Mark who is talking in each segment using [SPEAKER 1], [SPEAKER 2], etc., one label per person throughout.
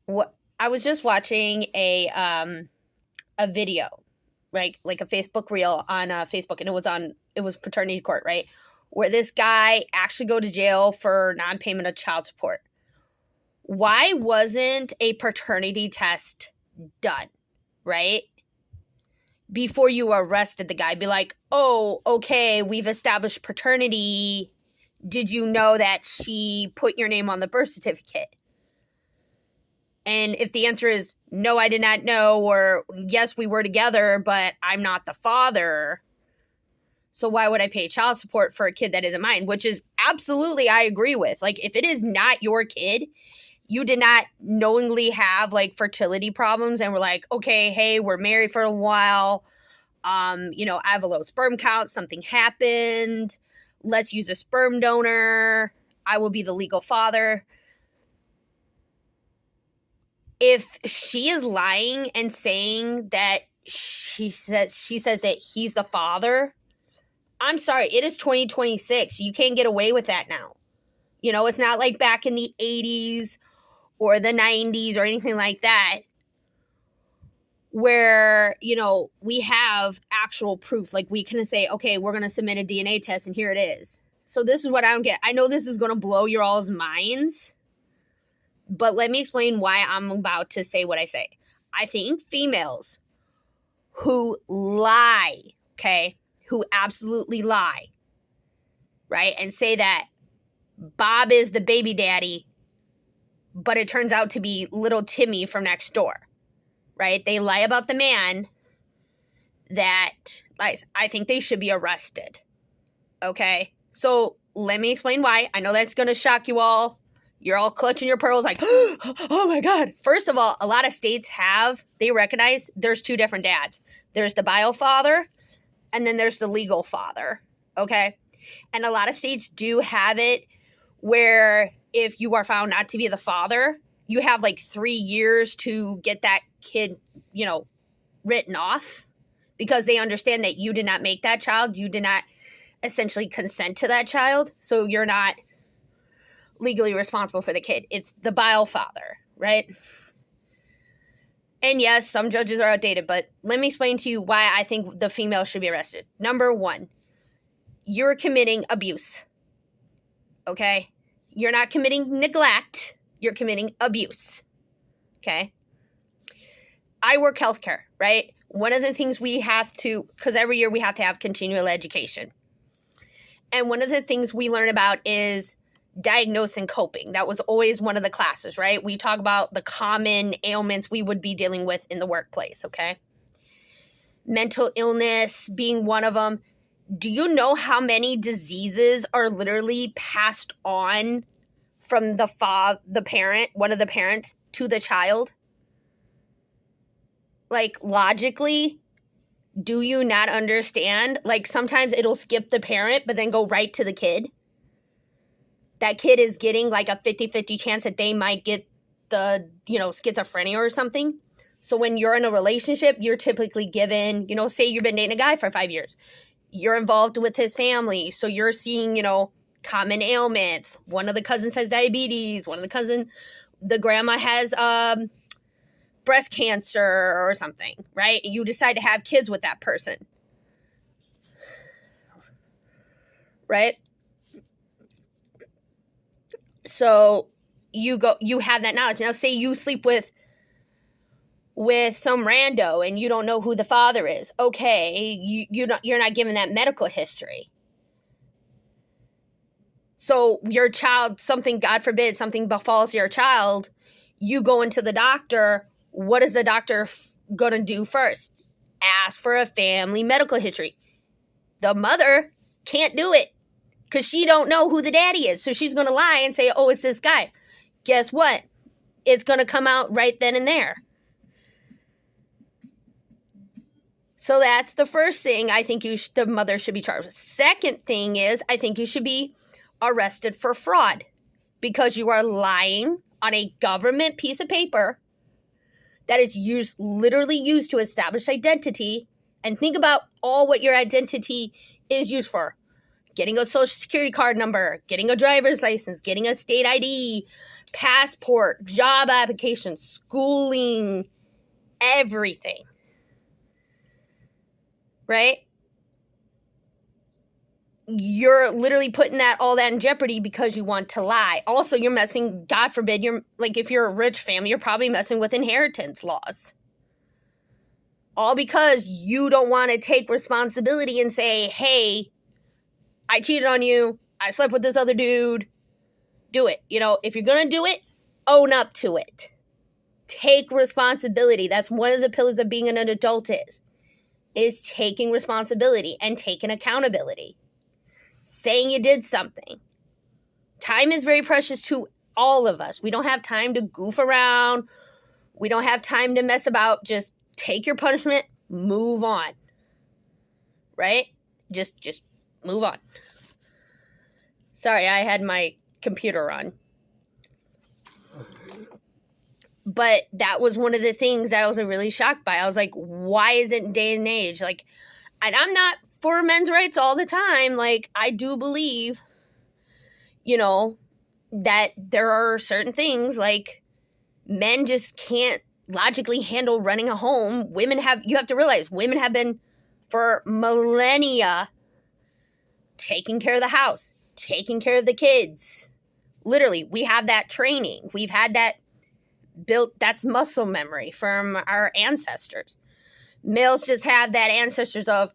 [SPEAKER 1] what I was just watching a video, right? Like a Facebook reel on Facebook, and it was paternity court, right? Where this guy actually go to jail for non-payment of child support. Why wasn't a paternity test done, right? Before you arrested the guy, be like, oh, okay, we've established paternity. Did you know that she put your name on the birth certificate? And if the answer is no, I did not know, or yes, we were together, but I'm not the father, so why would I pay child support for a kid that isn't mine? Which is absolutely, I agree with. Like, if it is not your kid, you did not knowingly have like fertility problems and we're like, okay, hey, we're married for a while. I have a low sperm count. Something happened. Let's use a sperm donor. I will be the legal father. If she is lying and saying that she says that he's the father, I'm sorry, it is 2026. You can't get away with that now. It's not like back in the 80s or the 90s or anything like that, where, we have actual proof. Like, we can say, okay, we're going to submit a DNA test and here it is. So this is what I don't get. I know this is going to blow your all's minds, but let me explain why I'm about to say what I say. I think females who lie, okay, who absolutely lie, right, and say that Bob is the baby daddy, but it turns out to be little Timmy from next door, right? They lie about the man that lies. I think they should be arrested, okay? So let me explain why. I know that's going to shock you all. You're all clutching your pearls like, oh my God. First of all, a lot of states they recognize there's two different dads. There's the bio father and then there's the legal father, okay? And a lot of states do have it where if you are found not to be the father, you have like 3 years to get that kid, written off because they understand that you did not make that child. You did not essentially consent to that child. So you're not legally responsible for the kid. It's the bio father, right? And yes, some judges are outdated, but let me explain to you why I think the female should be arrested. Number one, you're committing abuse, okay? You're not committing neglect. You're committing abuse, okay? I work healthcare, right? One of the things we have to, because every year we have to have continual education. And one of the things we learn about is diagnose and coping. That was always one of the classes, right? We talk about the common ailments we would be dealing with in the workplace, okay? Mental illness being one of them. Do you know how many diseases are literally passed on from the parent, one of the parents, to the child? Like, logically, do you not understand? Like, sometimes it'll skip the parent, but then go right to the kid. That kid is getting like a 50-50 chance that they might get the, schizophrenia or something. So when you're in a relationship, you're typically given, say you've been dating a guy for 5 years. You're involved with his family. So you're seeing, common ailments. One of the cousins has diabetes. The grandma has breast cancer or something, right? You decide to have kids with that person, right? So you have that knowledge. Now say you sleep with some rando and you don't know who the father is. Okay, you're not given that medical history. So your child, God forbid, something befalls your child, you go into the doctor. What is the doctor going to do first? Ask for a family medical history. The mother can't do it because she don't know who the daddy is. So she's going to lie and say, oh, it's this guy. Guess what? It's going to come out right then and there. So that's the first thing I think the mother should be charged with. Second thing is I think you should be arrested for fraud because you are lying on a government piece of paper that is literally used to establish identity. And think about all what your identity is used for. getting a social security card number, getting a driver's license, getting a state ID, passport, job application, schooling, everything. Right? You're literally putting all that in jeopardy because you want to lie. Also, you're messing, God forbid, if you're a rich family, you're probably messing with inheritance laws. All because you don't want to take responsibility and say, hey, I cheated on you. I slept with this other dude. Do it. If you're going to do it, own up to it. Take responsibility. That's one of the pillars of being an adult is taking responsibility and taking accountability. Saying you did something. Time is very precious to all of us. We don't have time to goof around. We don't have time to mess about. Just take your punishment, move on. Right? Just move on. Sorry, I had my computer on. But that was one of the things that I was really shocked by. I was like, why isn't day and age? And I'm not for men's rights all the time. I do believe, that there are certain things men just can't logically handle running a home. You have to realize women have been for millennia taking care of the house, taking care of the kids. Literally, we have that training. We've had that built. That's muscle memory from our ancestors. Males just have that ancestors of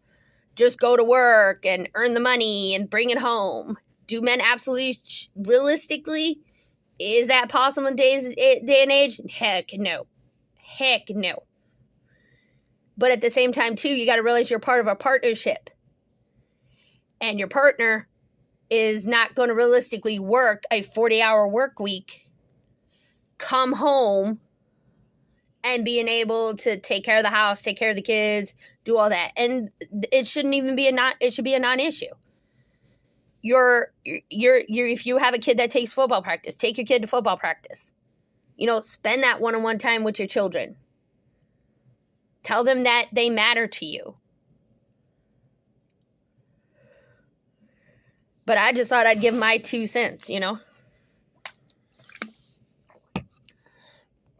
[SPEAKER 1] just go to work and earn the money and bring it home. Do men absolutely, realistically, is that possible in day and age? Heck no. Heck no. But at the same time, too, you got to realize you're part of a partnership. And your partner is not going to realistically work a 40-hour work week, come home, and being able to take care of the house, take care of the kids, do all that. And it shouldn't even be it should be a non-issue. If you have a kid that takes football practice, take your kid to football practice. Spend that one-on-one time with your children. Tell them that they matter to you. But I just thought I'd give my 2 cents,